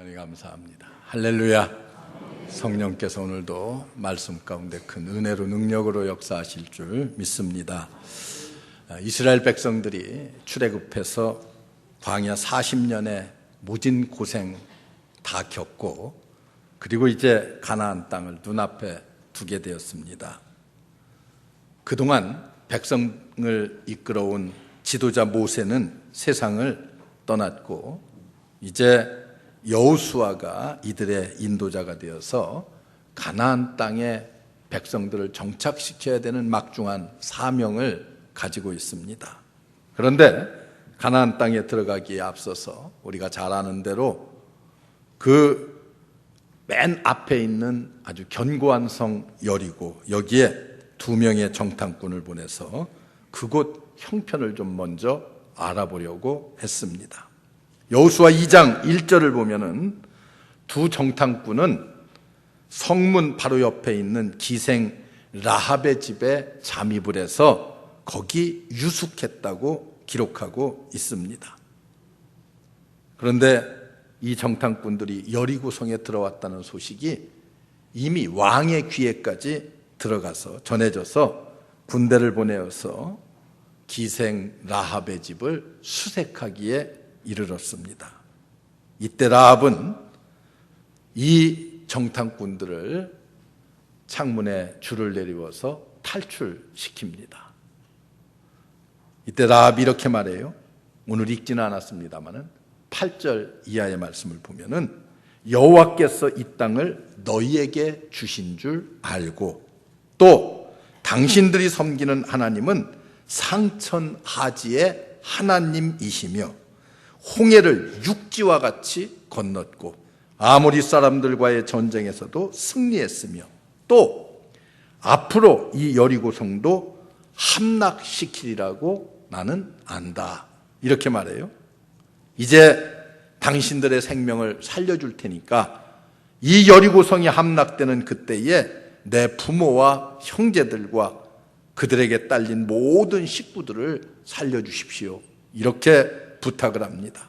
하나님 감사합니다. 할렐루야. 성령께서 오늘도 말씀 가운데 큰 은혜로 능력으로 역사하실 줄 믿습니다. 이스라엘 백성들이 출애굽해서 광야 40년의 무진 고생 다 겪고 그리고 이제 가나안 땅을 눈앞에 두게 되었습니다. 그동안 백성을 이끌어온 지도자 모세는 세상을 떠났고 이제 여호수아가 이들의 인도자가 되어서 가나안 땅에 백성들을 정착시켜야 되는 막중한 사명을 가지고 있습니다. 그런데 가나안 땅에 들어가기에 앞서서 우리가 잘 아는 대로 그 맨 앞에 있는 아주 견고한 성 여리고, 여기에 2명의 정탐꾼을 보내서 그곳 형편을 좀 먼저 알아보려고 했습니다. 여호수아 2장 1절을 보면은 두 정탐꾼은 성문 바로 옆에 있는 기생 라합의 집에 잠입을 해서 거기 유숙했다고 기록하고 있습니다. 그런데 이 정탐꾼들이 여리고성에 들어왔다는 소식이 이미 왕의 귀에까지 들어가서 전해져서 군대를 보내어서 기생 라합의 집을 수색하기에 이르렀습니다. 이때 라합은 이 정탐꾼들을 창문에 줄을 내리워서 탈출시킵니다. 이때 라합이 이렇게 말해요. 오늘 읽지는 않았습니다마는 8절 이하의 말씀을 보면은 여호와께서 이 땅을 너희에게 주신 줄 알고 또 당신들이 섬기는 하나님은 상천하지의 하나님이시며 홍해를 육지와 같이 건넜고 아모리 사람들과의 전쟁에서도 승리했으며 또 앞으로 이 여리고성도 함락시키리라고 나는 안다. 이렇게 말해요. 이제 당신들의 생명을 살려줄 테니까 이 여리고성이 함락되는 그때에 내 부모와 형제들과 그들에게 딸린 모든 식구들을 살려주십시오. 이렇게 부탁을 합니다.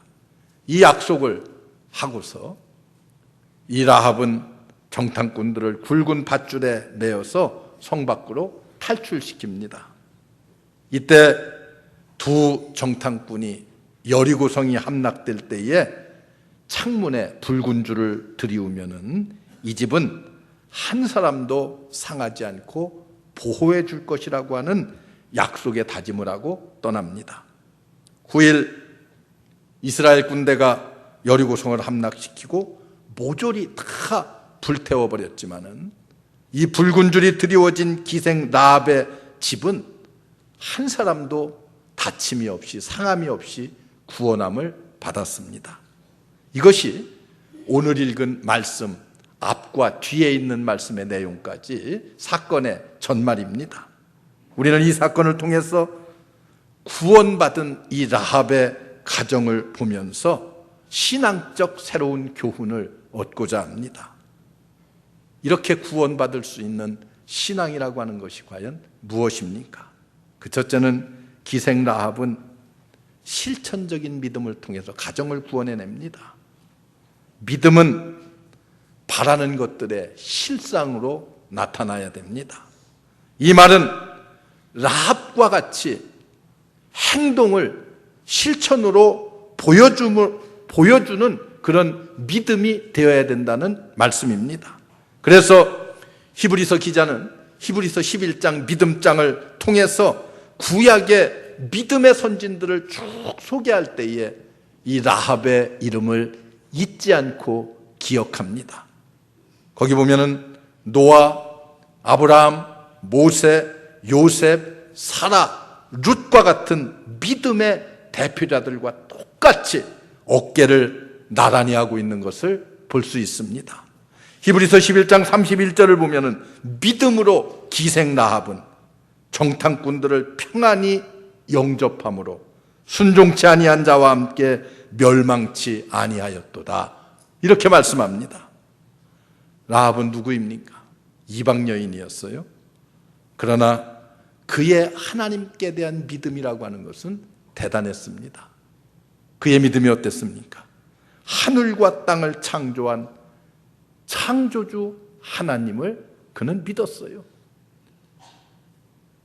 이 약속을 하고서 이 라합은 정탐꾼들을 굵은 밧줄에 내어서 성 밖으로 탈출시킵니다. 이때 두 정탐꾼이 여리고성이 함락될 때에 창문에 붉은 줄을 들이우면은 이 집은 한 사람도 상하지 않고 보호해 줄 것이라고 하는 약속의 다짐을 하고 떠납니다. 9일 이스라엘 군대가 여리고성을 함락시키고 모조리 다 불태워버렸지만은 이 붉은 줄이 드리워진 기생 라합의 집은 한 사람도 다침이 없이 상함이 없이 구원함을 받았습니다. 이것이 오늘 읽은 말씀 앞과 뒤에 있는 말씀의 내용까지 사건의 전말입니다. 우리는 이 사건을 통해서 구원받은 이 라합의 가정을 보면서 신앙적 새로운 교훈을 얻고자 합니다. 이렇게 구원받을 수 있는 신앙이라고 하는 것이 과연 무엇입니까? 그 첫째는 기생 라합은 실천적인 믿음을 통해서 가정을 구원해냅니다. 믿음은 바라는 것들의 실상으로 나타나야 됩니다. 이 말은 라합과 같이 행동을 실천으로 보여주는 그런 믿음이 되어야 된다는 말씀입니다. 그래서 히브리서 기자는 히브리서 11장 믿음장을 통해서 구약의 믿음의 선진들을 쭉 소개할 때에 이 라합의 이름을 잊지 않고 기억합니다. 거기 보면은 노아, 아브라함, 모세, 요셉, 사라, 룻과 같은 믿음의 대표자들과 똑같이 어깨를 나란히 하고 있는 것을 볼 수 있습니다. 히브리서 11장 31절을 보면은 믿음으로 기생 라합은 정탐꾼들을 평안히 영접함으로 순종치 아니한 자와 함께 멸망치 아니하였도다. 이렇게 말씀합니다. 라합은 누구입니까? 이방 여인이었어요. 그러나 그의 하나님께 대한 믿음이라고 하는 것은 대단했습니다. 그의 믿음이 어땠습니까? 하늘과 땅을 창조한 창조주 하나님을 그는 믿었어요.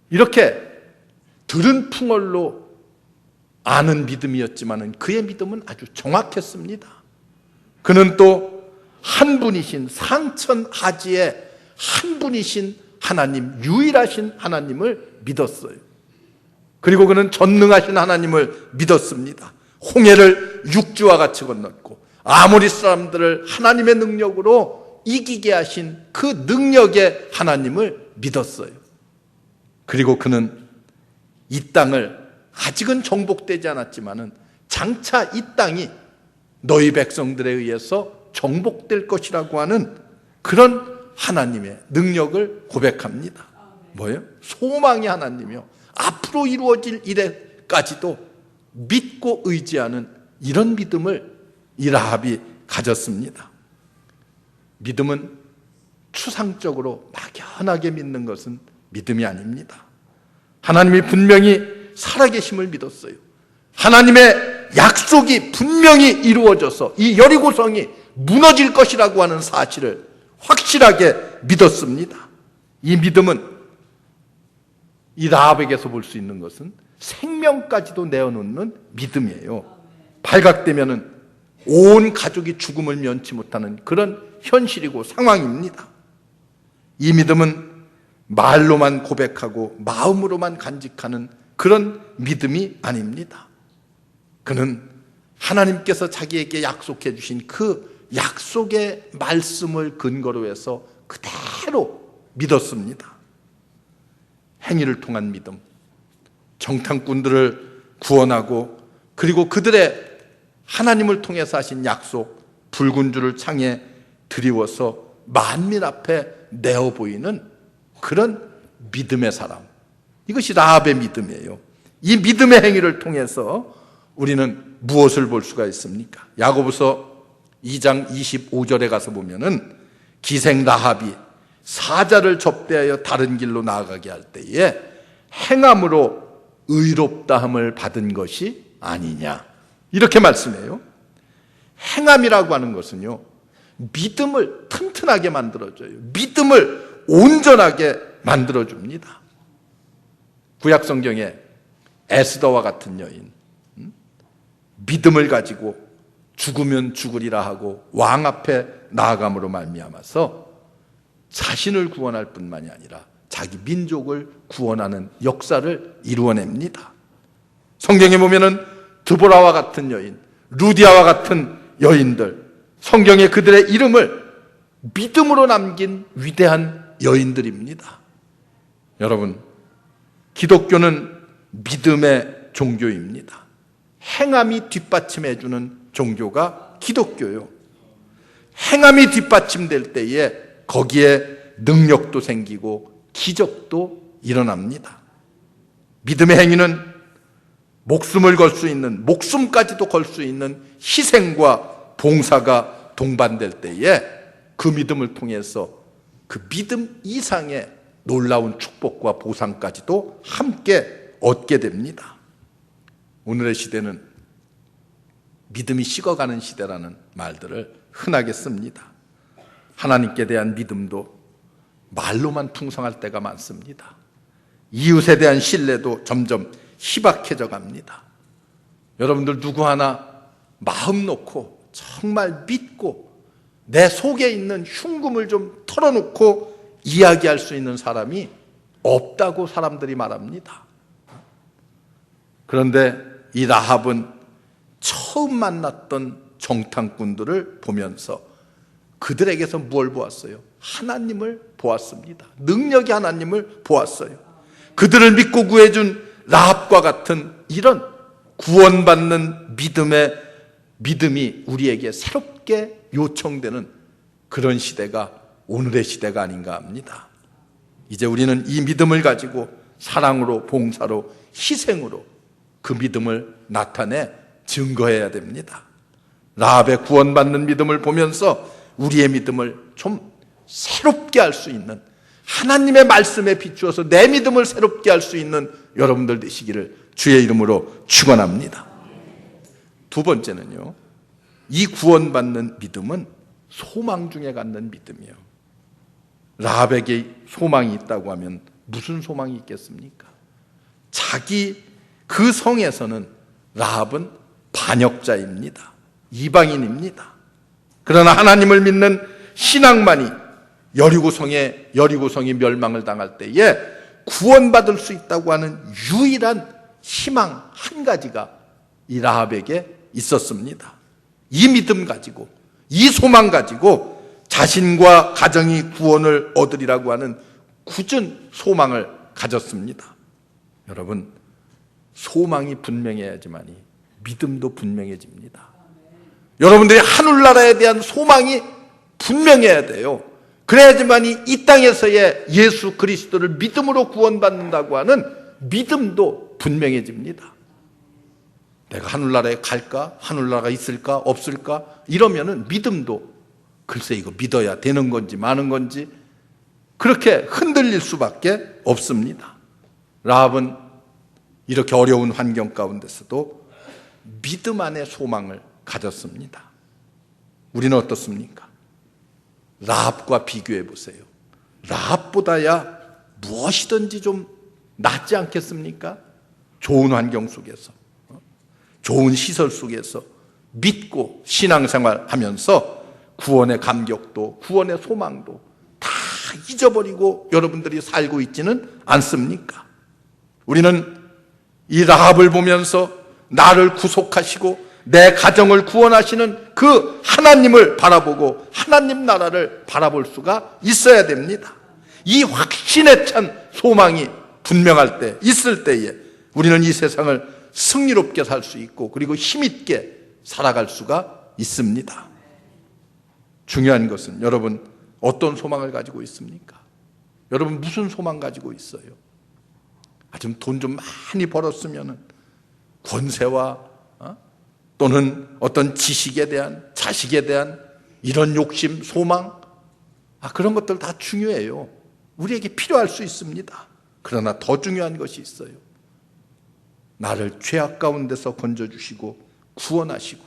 이렇게 들은 풍월로 아는 믿음이었지만 그의 믿음은 아주 정확했습니다. 그는 또 한 분이신 상천하지의 한 분이신 하나님, 유일하신 하나님을 믿었어요. 그리고 그는 전능하신 하나님을 믿었습니다. 홍해를 육지와 같이 건넜고 아모리 사람들을 하나님의 능력으로 이기게 하신 그 능력의 하나님을 믿었어요. 그리고 그는 이 땅을 아직은 정복되지 않았지만 장차 이 땅이 너희 백성들에 의해서 정복될 것이라고 하는 그런 하나님의 능력을 고백합니다. 뭐예요? 소망의 하나님이요, 앞으로 이루어질 일에까지도 믿고 의지하는 이런 믿음을 이 라합이 가졌습니다. 믿음은 추상적으로 막연하게 믿는 것은 믿음이 아닙니다. 하나님이 분명히 살아계심을 믿었어요. 하나님의 약속이 분명히 이루어져서 이 여리고성이 무너질 것이라고 하는 사실을 확실하게 믿었습니다. 이 믿음은 이 라합에게서 볼 수 있는 것은 생명까지도 내어놓는 믿음이에요. 발각되면은 온 가족이 죽음을 면치 못하는 그런 현실이고 상황입니다. 이 믿음은 말로만 고백하고 마음으로만 간직하는 그런 믿음이 아닙니다. 그는 하나님께서 자기에게 약속해 주신 그 약속의 말씀을 근거로 해서 그대로 믿었습니다. 행위를 통한 믿음, 정탐꾼들을 구원하고 그리고 그들의 하나님을 통해서 하신 약속, 붉은 줄을 창에 드리워서 만민 앞에 내어 보이는 그런 믿음의 사람, 이것이 라합의 믿음이에요. 이 믿음의 행위를 통해서 우리는 무엇을 볼 수가 있습니까? 야고보서 2장 25절에 가서 보면은 기생 라합이 사자를 접대하여 다른 길로 나아가게 할 때에 행함으로 의롭다함을 받은 것이 아니냐, 이렇게 말씀해요. 행함이라고 하는 것은요, 믿음을 튼튼하게 만들어줘요. 믿음을 온전하게 만들어줍니다. 구약성경에 에스더와 같은 여인, 믿음을 가지고 죽으면 죽으리라 하고 왕 앞에 나아감으로 말미암아서 자신을 구원할 뿐만이 아니라 자기 민족을 구원하는 역사를 이루어냅니다. 성경에 보면은 드보라와 같은 여인, 루디아와 같은 여인들, 성경에 그들의 이름을 믿음으로 남긴 위대한 여인들입니다. 여러분, 기독교는 믿음의 종교입니다. 행함이 뒷받침해주는 종교가 기독교요. 행함이 뒷받침될 때에 거기에 능력도 생기고 기적도 일어납니다. 믿음의 행위는 목숨을 걸 수 있는, 목숨까지도 걸 수 있는 희생과 봉사가 동반될 때에 그 믿음을 통해서 그 믿음 이상의 놀라운 축복과 보상까지도 함께 얻게 됩니다. 오늘의 시대는 믿음이 식어가는 시대라는 말들을 흔하게 씁니다. 하나님께 대한 믿음도 말로만 풍성할 때가 많습니다. 이웃에 대한 신뢰도 점점 희박해져 갑니다. 여러분들 누구 하나 마음 놓고 정말 믿고 내 속에 있는 흉금을 좀 털어놓고 이야기할 수 있는 사람이 없다고 사람들이 말합니다. 그런데 이 라합은 처음 만났던 정탐꾼들을 보면서 그들에게서 뭘 보았어요? 하나님을 보았습니다. 능력의 하나님을 보았어요. 그들을 믿고 구해준 라합과 같은 이런 구원받는 믿음이 우리에게 새롭게 요청되는 그런 시대가 오늘의 시대가 아닌가 합니다. 이제 우리는 이 믿음을 가지고 사랑으로, 봉사로, 희생으로 그 믿음을 나타내 증거해야 됩니다. 라합의 구원받는 믿음을 보면서 우리의 믿음을 좀 새롭게 할 수 있는, 하나님의 말씀에 비추어서 내 믿음을 새롭게 할 수 있는 여러분들 되시기를 주의 이름으로 축원합니다. 두 번째는요, 이 구원받는 믿음은 소망 중에 갖는 믿음이에요. 라합에게 소망이 있다고 하면 무슨 소망이 있겠습니까? 자기 그 성에서는 라합은 반역자입니다. 이방인입니다. 그러나 하나님을 믿는 신앙만이 여리고성이 멸망을 당할 때에 구원받을 수 있다고 하는 유일한 희망 한 가지가 이 라합에게 있었습니다. 이 믿음 가지고, 이 소망 가지고 자신과 가정이 구원을 얻으리라고 하는 굳은 소망을 가졌습니다. 여러분, 소망이 분명해야지만이 믿음도 분명해집니다. 여러분들이 하늘나라에 대한 소망이 분명해야 돼요. 그래야지만이 이 땅에서의 예수 그리스도를 믿음으로 구원받는다고 하는 믿음도 분명해집니다. 내가 하늘나라에 갈까? 하늘나라가 있을까? 없을까? 이러면은 믿음도 글쎄 이거 믿어야 되는 건지 마는 건지 그렇게 흔들릴 수밖에 없습니다. 라합은 이렇게 어려운 환경 가운데서도 믿음 안에 소망을 가졌습니다. 우리는 어떻습니까? 라합과 비교해 보세요. 라합보다야 무엇이든지 좀 낫지 않겠습니까? 좋은 환경 속에서, 좋은 시설 속에서 믿고 신앙생활 하면서 구원의 감격도 구원의 소망도 다 잊어버리고 여러분들이 살고 있지는 않습니까? 우리는 이 라합을 보면서 나를 구속하시고 내 가정을 구원하시는 그 하나님을 바라보고 하나님 나라를 바라볼 수가 있어야 됩니다. 이 확신에 찬 소망이 분명할 때, 있을 때에 우리는 이 세상을 승리롭게 살 수 있고 그리고 힘있게 살아갈 수가 있습니다. 중요한 것은 여러분 어떤 소망을 가지고 있습니까? 여러분 무슨 소망 가지고 있어요? 좀 돈 좀 많이 벌었으면 권세와 또는 어떤 지식에 대한 자식에 대한 이런 욕심, 소망 그런 것들 다 중요해요. 우리에게 필요할 수 있습니다. 그러나 더 중요한 것이 있어요. 나를 죄악 가운데서 건져주시고 구원하시고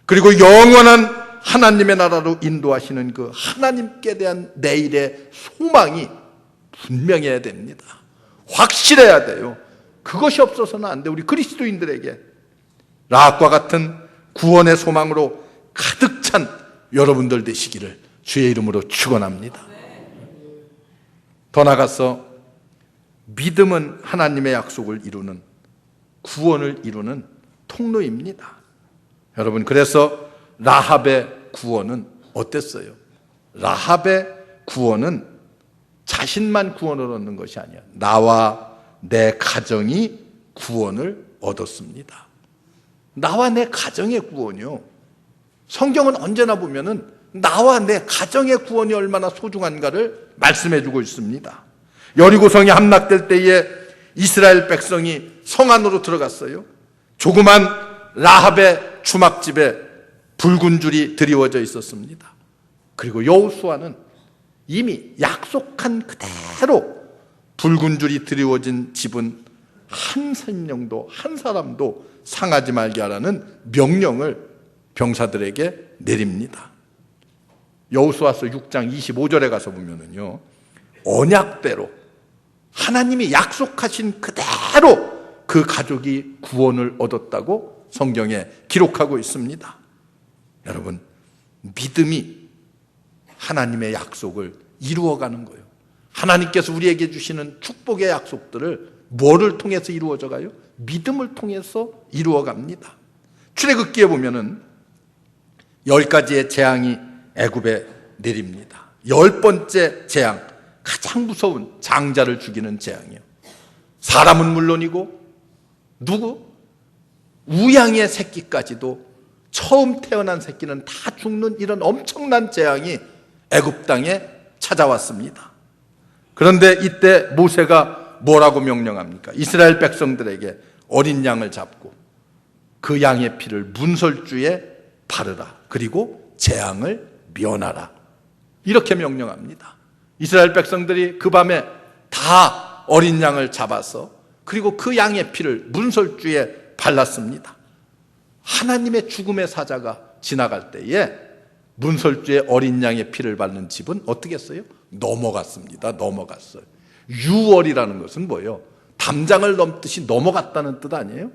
그리고 영원한 하나님의 나라로 인도하시는 그 하나님께 대한 내일의 소망이 분명해야 됩니다. 확실해야 돼요. 그것이 없어서는 안 돼. 우리 그리스도인들에게 라합과 같은 구원의 소망으로 가득 찬 여러분들 되시기를 주의 이름으로 축원합니다. 더 나아가서 믿음은 하나님의 약속을 이루는 구원을 이루는 통로입니다. 여러분 그래서 라합의 구원은 어땠어요? 라합의 구원은 자신만 구원을 얻는 것이 아니야. 나와 내 가정이 구원을 얻었습니다. 나와 내 가정의 구원이요. 성경은 언제나 보면은 나와 내 가정의 구원이 얼마나 소중한가를 말씀해 주고 있습니다. 여리고성이 함락될 때에 이스라엘 백성이 성 안으로 들어갔어요. 조그만 라합의 주막집에 붉은 줄이 드리워져 있었습니다. 그리고 여호수아는 이미 약속한 그대로 붉은 줄이 드리워진 집은 한 생명도 한 사람도 상하지 말게 하라는 명령을 병사들에게 내립니다. 여호수아서 6장 25절에 가서 보면은요, 언약대로 하나님이 약속하신 그대로 그 가족이 구원을 얻었다고 성경에 기록하고 있습니다. 여러분, 믿음이 하나님의 약속을 이루어가는 거예요. 하나님께서 우리에게 주시는 축복의 약속들을 뭐를 통해서 이루어져 가요? 믿음을 통해서 이루어갑니다. 출애굽기에 보면은 10가지의 재앙이 애굽에 내립니다. 10번째 재앙, 가장 무서운 장자를 죽이는 재앙이요. 사람은 물론이고 우양의 새끼까지도 처음 태어난 새끼는 다 죽는 이런 엄청난 재앙이 애굽 땅에 찾아왔습니다. 그런데 이때 모세가 뭐라고 명령합니까? 이스라엘 백성들에게 어린 양을 잡고 그 양의 피를 문설주에 바르라. 그리고 재앙을 면하라. 이렇게 명령합니다. 이스라엘 백성들이 그 밤에 다 어린 양을 잡아서 그리고 그 양의 피를 문설주에 발랐습니다. 하나님의 죽음의 사자가 지나갈 때에 문설주에 어린 양의 피를 바르는 집은 어떻게 했어요? 넘어갔습니다. 넘어갔어요. 유월이라는 것은 뭐예요? 담장을 넘듯이 넘어갔다는 뜻 아니에요?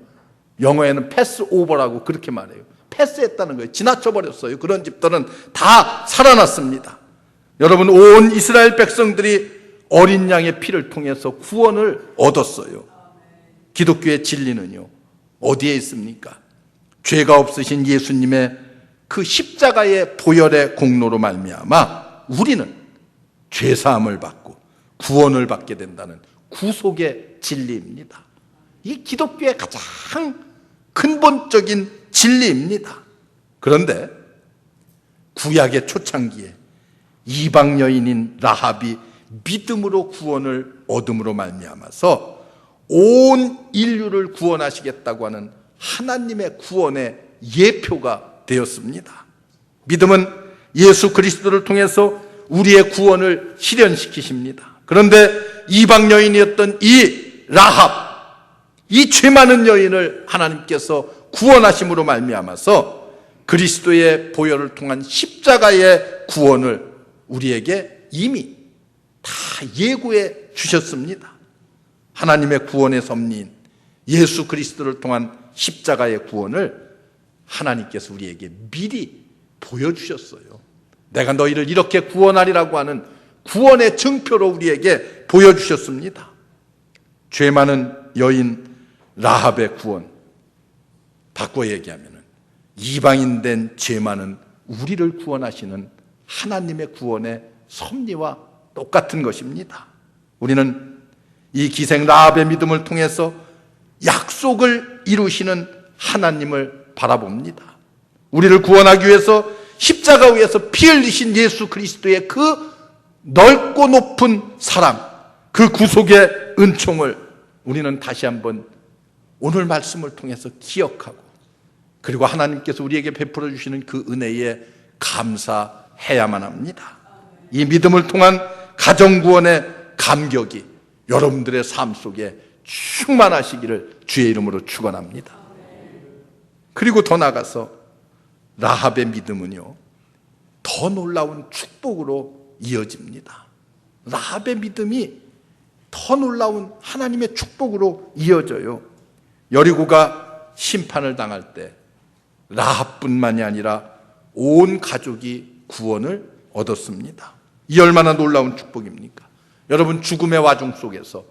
영어에는 패스 오버라고 그렇게 말해요. 패스했다는 거예요. 지나쳐버렸어요. 그런 집들은 다 살아났습니다. 여러분, 온 이스라엘 백성들이 어린 양의 피를 통해서 구원을 얻었어요. 기독교의 진리는요, 어디에 있습니까? 죄가 없으신 예수님의 그 십자가의 보혈의 공로로 말미암아 우리는 죄사함을 받고 구원을 받게 된다는 구속의 진리입니다. 이 기독교의 가장 근본적인 진리입니다. 그런데 구약의 초창기에 이방 여인인 라합이 믿음으로 구원을 얻음으로 말미암아서 온 인류를 구원하시겠다고 하는 하나님의 구원의 예표가 되었습니다. 믿음은 예수 그리스도를 통해서 우리의 구원을 실현시키십니다. 그런데 이방 여인이었던 이 라합, 이 죄 많은 여인을 하나님께서 구원하심으로 말미암아서 그리스도의 보혈을 통한 십자가의 구원을 우리에게 이미 다 예고해 주셨습니다. 하나님의 구원의 섭리인 예수 그리스도를 통한 십자가의 구원을 하나님께서 우리에게 미리 보여주셨어요. 내가 너희를 이렇게 구원하리라고 하는 구원의 증표로 우리에게 보여주셨습니다. 죄 많은 여인 라합의 구원, 바꿔 얘기하면 이방인 된 죄 많은 우리를 구원하시는 하나님의 구원의 섭리와 똑같은 것입니다. 우리는 이 기생 라합의 믿음을 통해서 약속을 이루시는 하나님을 바라봅니다. 우리를 구원하기 위해서 십자가 위에서 피 흘리신 예수 그리스도의 그 넓고 높은 사랑, 그 구속의 은총을 우리는 다시 한번 오늘 말씀을 통해서 기억하고, 그리고 하나님께서 우리에게 베풀어 주시는 그 은혜에 감사해야만 합니다. 이 믿음을 통한 가정구원의 감격이 여러분들의 삶 속에 충만하시기를 주의 이름으로 축원합니다. 그리고 더 나아가서 라합의 믿음은요, 더 놀라운 축복으로 이어집니다. 라합의 믿음이 더 놀라운 하나님의 축복으로 이어져요. 여리고가 심판을 당할 때 라합뿐만이 아니라 온 가족이 구원을 얻었습니다. 이 얼마나 놀라운 축복입니까? 여러분, 죽음의 와중 속에서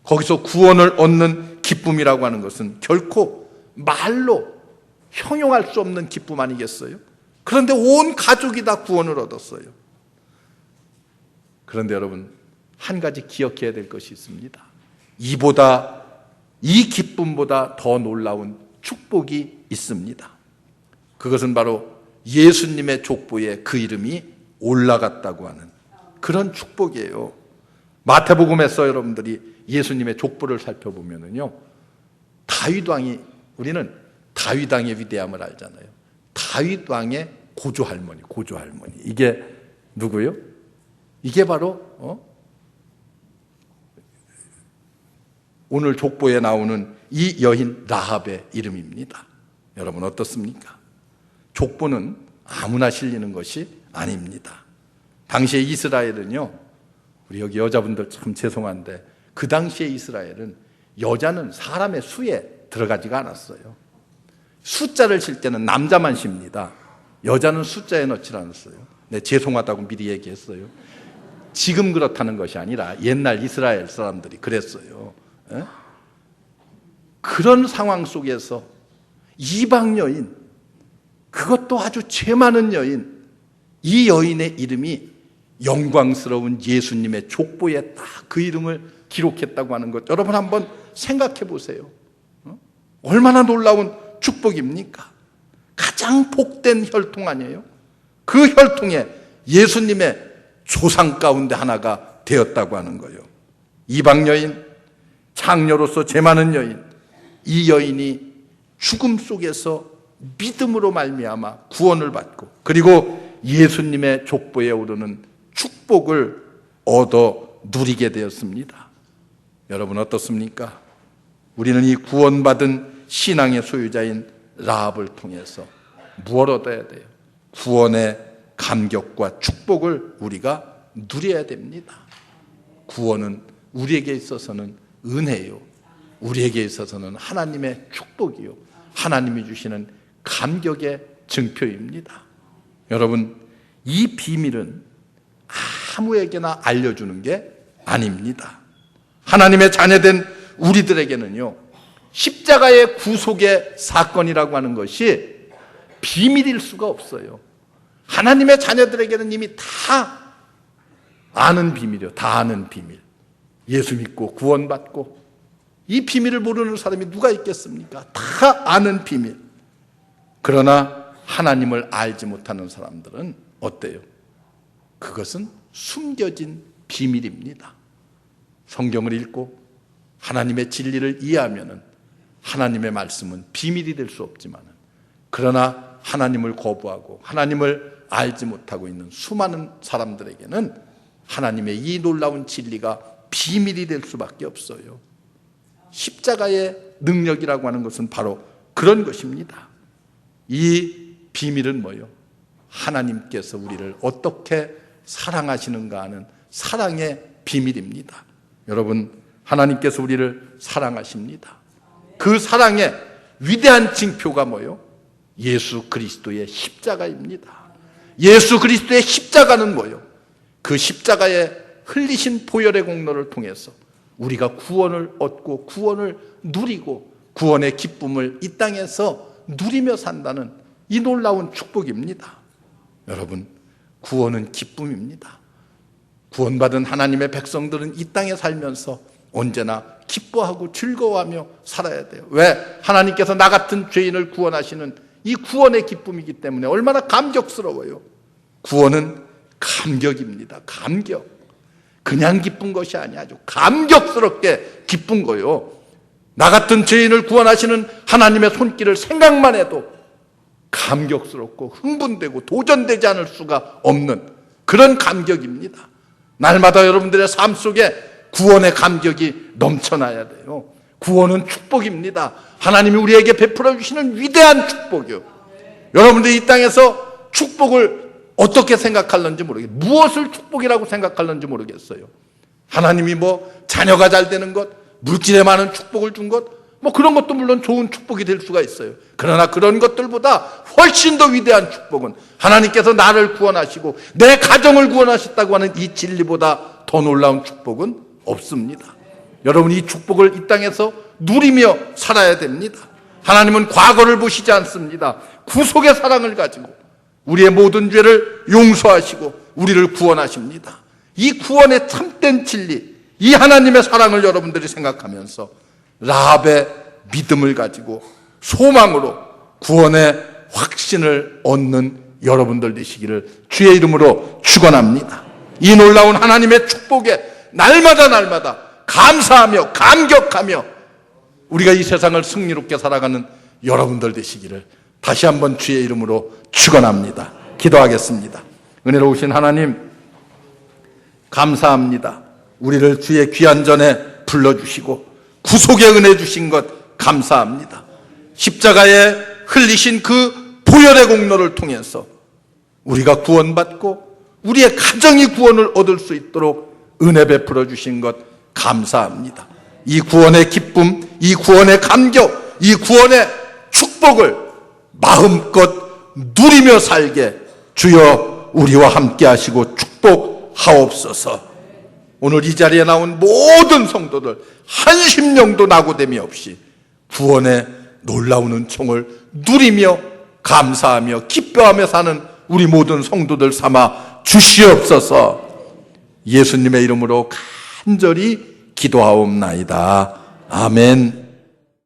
거기서 구원을 얻는 기쁨이라고 하는 것은 결코 말로 형용할 수 없는 기쁨 아니겠어요? 그런데 온 가족이 다 구원을 얻었어요. 그런데 여러분, 한 가지 기억해야 될 것이 있습니다. 이 기쁨보다 더 놀라운 축복이 있습니다. 그것은 바로 예수님의 족보에 그 이름이 올라갔다고 하는 그런 축복이에요. 마태복음에서 여러분들이 예수님의 족보를 살펴보면은요, 다윗 왕이, 우리는 다윗 왕의 위대함을 알잖아요. 다윗 왕의 고조 할머니. 이게 누구요? 이게 바로 오늘 족보에 나오는 이 여인 라합의 이름입니다. 여러분 어떻습니까? 족보는 아무나 실리는 것이 아닙니다. 당시에 이스라엘은요, 우리 여기 여자분들 참 죄송한데 그 당시에 이스라엘은 여자는 사람의 수에 들어가지가 않았어요. 숫자를 칠 때는 남자만 씁니다. 여자는 숫자에 넣지 않았어요. 네, 죄송하다고 미리 얘기했어요. 지금 그렇다는 것이 아니라 옛날 이스라엘 사람들이 그랬어요. 에? 그런 상황 속에서 이방 여인, 그것도 아주 죄 많은 여인, 이 여인의 이름이 영광스러운 예수님의 족보에 딱 그 이름을 기록했다고 하는 것, 여러분 한번 생각해 보세요. 얼마나 놀라운 축복입니까? 가장 복된 혈통 아니에요? 그 혈통에 예수님의 조상 가운데 하나가 되었다고 하는 거예요. 이방 여인, 창녀로서 죄 많은 여인, 이 여인이 죽음 속에서 믿음으로 말미암아 구원을 받고, 그리고 예수님의 족보에 오르는 축복을 얻어 누리게 되었습니다. 여러분 어떻습니까? 우리는 이 구원받은 신앙의 소유자인 라합을 통해서 무엇 얻어야 돼요? 구원의 감격과 축복을 우리가 누려야 됩니다. 구원은 우리에게 있어서는 은혜요, 우리에게 있어서는 하나님의 축복이요, 하나님이 주시는 감격의 증표입니다. 여러분, 이 비밀은 아무에게나 알려주는 게 아닙니다. 하나님의 자녀된 우리들에게는요, 십자가의 구속의 사건이라고 하는 것이 비밀일 수가 없어요. 하나님의 자녀들에게는 이미 다 아는 비밀이요, 다 아는 비밀. 예수 믿고 구원받고 이 비밀을 모르는 사람이 누가 있겠습니까? 다 아는 비밀. 그러나 하나님을 알지 못하는 사람들은 어때요? 그것은 숨겨진 비밀입니다. 성경을 읽고 하나님의 진리를 이해하면 하나님의 말씀은 비밀이 될 수 없지만, 그러나 하나님을 거부하고 하나님을 알지 못하고 있는 수많은 사람들에게는 하나님의 이 놀라운 진리가 비밀이 될 수밖에 없어요. 십자가의 능력이라고 하는 것은 바로 그런 것입니다. 이 비밀은 뭐예요? 하나님께서 우리를 어떻게 사랑하시는가 하는 사랑의 비밀입니다. 여러분, 하나님께서 우리를 사랑하십니다. 그 사랑의 위대한 징표가 뭐예요? 예수 그리스도의 십자가입니다. 예수 그리스도의 십자가는 뭐예요? 그 십자가에 흘리신 보혈의 공로를 통해서 우리가 구원을 얻고 구원을 누리고 구원의 기쁨을 이 땅에서 누리며 산다는 이 놀라운 축복입니다. 여러분, 구원은 기쁨입니다. 구원받은 하나님의 백성들은 이 땅에 살면서 언제나 기뻐하고 즐거워하며 살아야 돼요. 왜? 하나님께서 나 같은 죄인을 구원하시는 이 구원의 기쁨이기 때문에 얼마나 감격스러워요. 구원은 감격입니다. 감격. 그냥 기쁜 것이 아니야. 아주 감격스럽게 기쁜 거요. 나 같은 죄인을 구원하시는 하나님의 손길을 생각만 해도 감격스럽고 흥분되고 도전되지 않을 수가 없는 그런 감격입니다. 날마다 여러분들의 삶 속에 구원의 감격이 넘쳐나야 돼요. 구원은 축복입니다. 하나님이 우리에게 베풀어 주시는 위대한 축복이요. 여러분들이 이 땅에서 축복을 어떻게 생각하는지 모르겠어요. 무엇을 축복이라고 생각하는지 모르겠어요. 하나님이 뭐 자녀가 잘 되는 것, 물질에 많은 축복을 준 것, 뭐 그런 것도 물론 좋은 축복이 될 수가 있어요. 그러나 그런 것들보다 훨씬 더 위대한 축복은 하나님께서 나를 구원하시고 내 가정을 구원하셨다고 하는 이 진리보다 더 놀라운 축복은 없습니다. 여러분, 이 축복을 이 땅에서 누리며 살아야 됩니다. 하나님은 과거를 보시지 않습니다. 구속의 사랑을 가지고 우리의 모든 죄를 용서하시고 우리를 구원하십니다. 이 구원의 참된 진리, 이 하나님의 사랑을 여러분들이 생각하면서 라합의 믿음을 가지고 소망으로 구원의 확신을 얻는 여러분들 되시기를 주의 이름으로 축원합니다. 이 놀라운 하나님의 축복에 날마다 감사하며 감격하며 우리가 이 세상을 승리롭게 살아가는 여러분들 되시기를 다시 한번 주의 이름으로 축원합니다. 기도하겠습니다. 은혜로우신 하나님, 감사합니다. 우리를 주의 귀한 전에 불러주시고 구속의 은혜 주신 것 감사합니다. 십자가에 흘리신 그 보혈의 공로를 통해서 우리가 구원받고 우리의 가정이 구원을 얻을 수 있도록 은혜 베풀어 주신 것 감사합니다. 이 구원의 기쁨, 이 구원의 감격, 이 구원의 축복을 마음껏 누리며 살게 주여 우리와 함께 하시고 축복하옵소서. 오늘 이 자리에 나온 모든 성도들 한 심령도 낙오됨이 없이 구원의 놀라운 은총을 누리며 감사하며 기뻐하며 사는 우리 모든 성도들 삼아 주시옵소서. 예수님의 이름으로 간절히 기도하옵나이다. 아멘.